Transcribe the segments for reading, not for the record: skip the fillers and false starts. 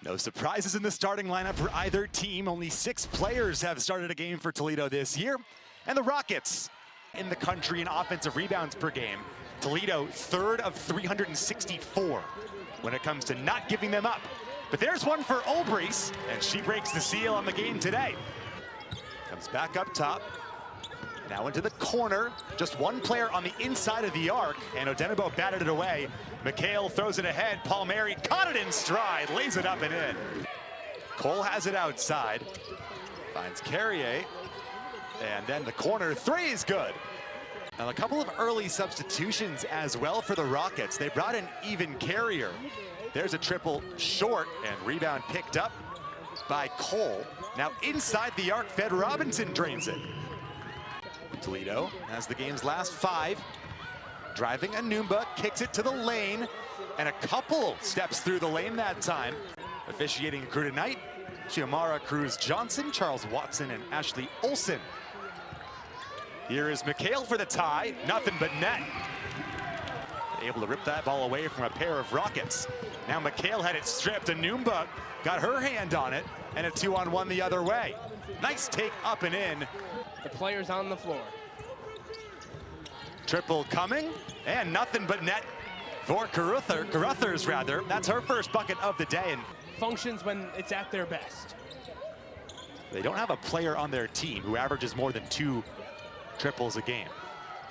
No surprises in the starting lineup for either team. Only 6 players have started a game for Toledo this year. And the Rockets in the country in offensive rebounds per game. Toledo, 3rd of 364 when it comes to not giving them up. But there's one for Olbrys, and she breaks the seal on the game today. Comes back up top. Now into the corner. Just one player on the inside of the arc, and Odenigbo batted it away. McHale throws it ahead. Palmieri caught it in stride, lays it up and in. Cole has it outside. Finds Carrier. And then the corner 3 is good. Now a couple of early substitutions as well for the Rockets. They brought in Even Carrier. There's a triple short, and rebound picked up by Cole. Now inside the arc, Fed Robinson drains it. Toledo has the game's last 5. Driving Anumba, kicks it to the lane, and a couple steps through the lane that time. Officiating crew tonight, Chiomara Cruz-Johnson, Charles Watson, and Ashley Olsen. Here is McHale for the tie, nothing but net. Able to rip that ball away from a pair of Rockets. Now McHale had it stripped. Anumba got her hand on it, and a 2-on-1 the other way. Nice take up and in. The players on the floor. Triple coming, and nothing but net for Carruthers rather. That's her first bucket of the day. And functions when it's at their best. They don't have a player on their team who averages more than 2 triples a game.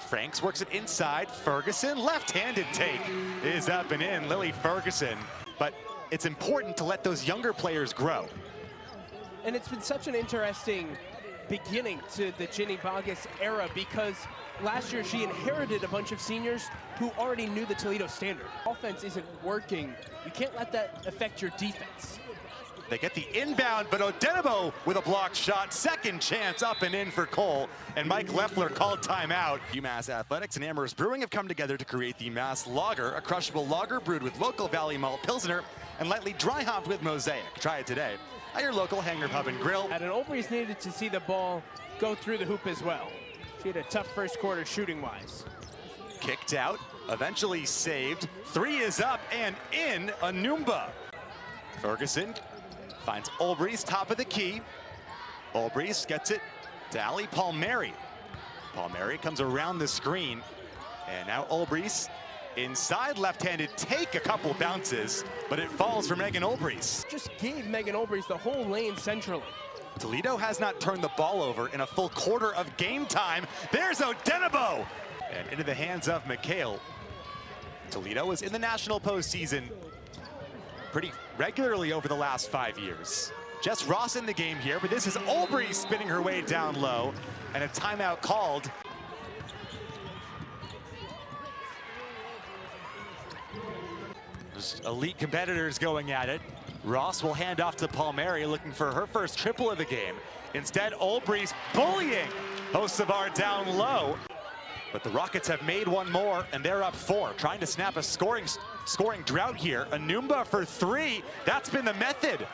Franks works it inside. Ferguson, left-handed take is up and in. Lily Ferguson. But it's important to let those younger players grow. And it's been such an interesting beginning to the Ginny Bogus era, because last year she inherited a bunch of seniors who already knew the Toledo standard. Offense isn't working. You can't let that affect your defense. They get the inbound, but Odenigbo with a blocked shot. Second chance up and in for Cole. And Mike Leffler called timeout. UMass Athletics and Amherst Brewing have come together to create the Mass Lager, a crushable lager brewed with local Valley Malt Pilsner and lightly dry hopped with Mosaic. Try it today at your local Hangar Pub and Grill. And Olbrys needed to see the ball go through the hoop as well. She had a tough first quarter shooting-wise. Kicked out, eventually saved. 3 is up and in. Anumba. Ferguson finds Olbrys, top of the key. Olbrys gets it to Ali Palmieri. Palmieri comes around the screen. And now Olbrys inside, left-handed take, a couple bounces, but it falls for Megan Olbrys. Just gave Megan Olbrys the whole lane centrally. Toledo has not turned the ball over in a full quarter of game time. There's Odenigbo! And into the hands of McHale. Toledo was in the national postseason pretty regularly over the last 5 years. Jess Ross in the game here, but this is Olbrys spinning her way down low, and a timeout called. There's elite competitors going at it. Ross will hand off to Palmieri, looking for her first triple of the game. Instead, Olbrys bullying Hocevar down low. But the Rockets have made one more, and they're up 4, trying to snap a scoring drought here. Anumba for 3. That's been the method.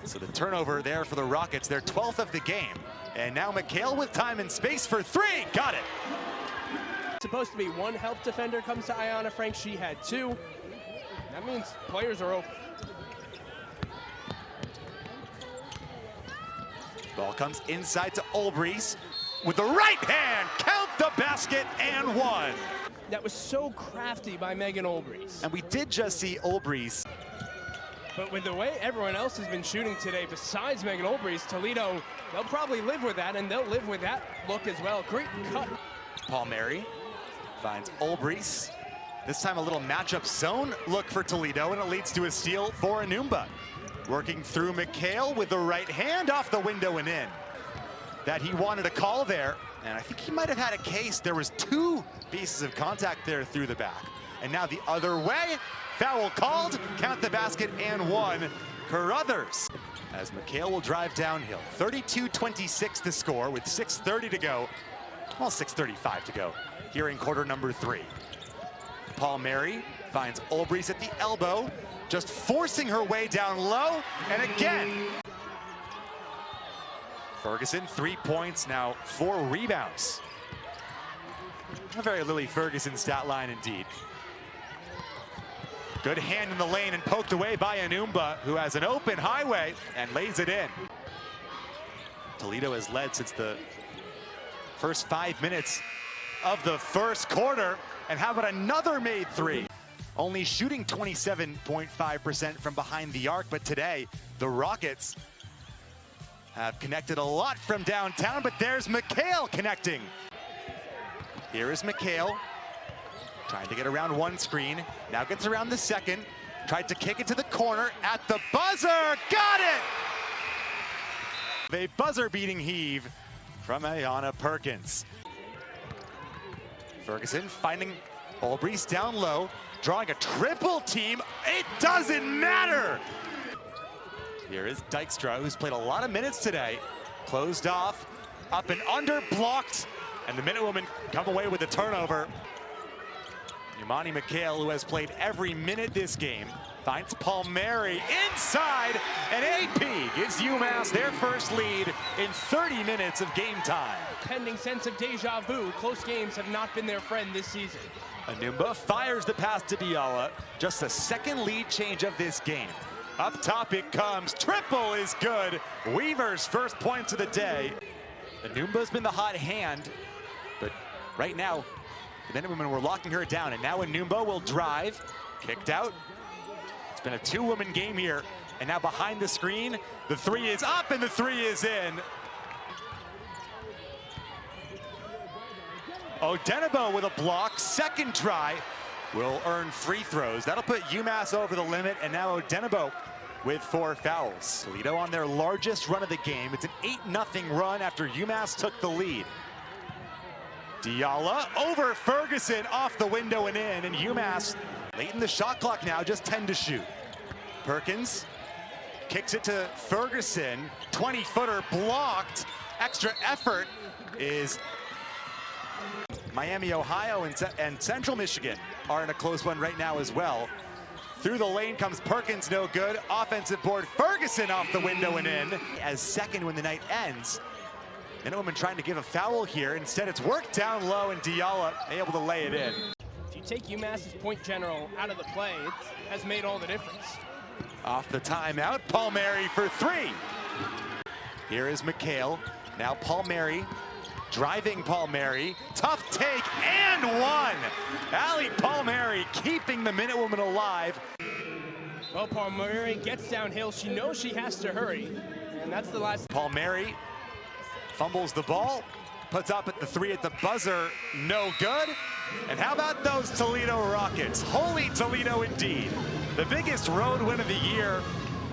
So the turnover there for the Rockets, their 12th of the game. And now McHale with time and space for 3. Got it. Supposed to be one help defender comes to Ayanna Franks. She had 2. That means players are open. Ball comes inside to Olbrys with the right hand. Count the basket and 1. That was so crafty by Megan Olbrys. And we did just see Olbrys. But with the way everyone else has been shooting today, besides Megan Olbrys, Toledo, they'll probably live with that, and they'll live with that look as well. Great cut. Palmieri finds Olbrys. This time a little matchup zone look for Toledo, and it leads to a steal for Anumba. Working through McHale with the right hand, off the window and in. That he wanted a call there, and I think he might have had a case. There was 2 pieces of contact there through the back. And now the other way, foul called, count the basket and 1. Carruthers, as McHale will drive downhill. 32-26 the score with 6:30 to go. Well, 6:35 to go here in quarter number 3. Palmieri finds Olbrys at the elbow, just forcing her way down low, and again. Ferguson, 3 points, now 4 rebounds. A very Lily Ferguson stat line indeed. Good hand in the lane and poked away by Anumba, who has an open highway and lays it in. Toledo has led since the first 5 minutes of the first quarter. And how about another made three? Only shooting 27.5% from behind the arc, but today the Rockets have connected a lot from downtown, but there's McHale connecting. Here is McHale, trying to get around one screen, now gets around the second, tried to kick it to the corner, at the buzzer, got it! A buzzer-beating heave from Ayana Perkins. Ferguson finding Olbrys down low, drawing a triple team, it doesn't matter! Here is Dykstra, who's played a lot of minutes today, closed off, up and under, blocked, and the Minutewomen come away with a turnover. Umani McHale, who has played every minute this game, finds Palmieri inside, and AP gives UMass their first lead in 30 minutes of game time. Pending sense of deja vu, close games have not been their friend this season. Anumba fires the pass to Diala, just the second lead change of this game. Up top it comes, triple is good. Weaver's first points of the day. Anumba's been the hot hand, but right now, the Minutewomen were locking her down, and now Anumba will drive, kicked out. It's been a two-woman game here, and now behind the screen, the three is up and the three is in. Odenabo with a block, second try, will earn free throws. That'll put UMass over the limit, and now Odenabo with 4 fouls. Toledo on their largest run of the game. It's an 8-0 run after UMass took the lead. Diala over Ferguson, off the window and in, and UMass late in the shot clock now, just 10 to shoot. Perkins kicks it to Ferguson, 20-footer blocked. Extra effort is Miami, Ohio, and Central Michigan are in a close one right now as well. Through the lane comes Perkins, no good. Offensive board, Ferguson off the window and in. As second when the night ends. Minutewomen trying to give a foul here. Instead, it's worked down low, and Diala able to lay it in. If you take UMass's point general out of the play, it has made all the difference. Off the timeout, Palmieri for 3. Here is McHale. Now Palmieri. Driving Palmieri, tough take, and one! Ali Palmieri keeping the Minutewomen alive. Well, Palmieri gets downhill. She knows she has to hurry, and that's the last. Palmieri fumbles the ball, puts up at the 3 at the buzzer, no good. And how about those Toledo Rockets? Holy Toledo indeed. The biggest road win of the year.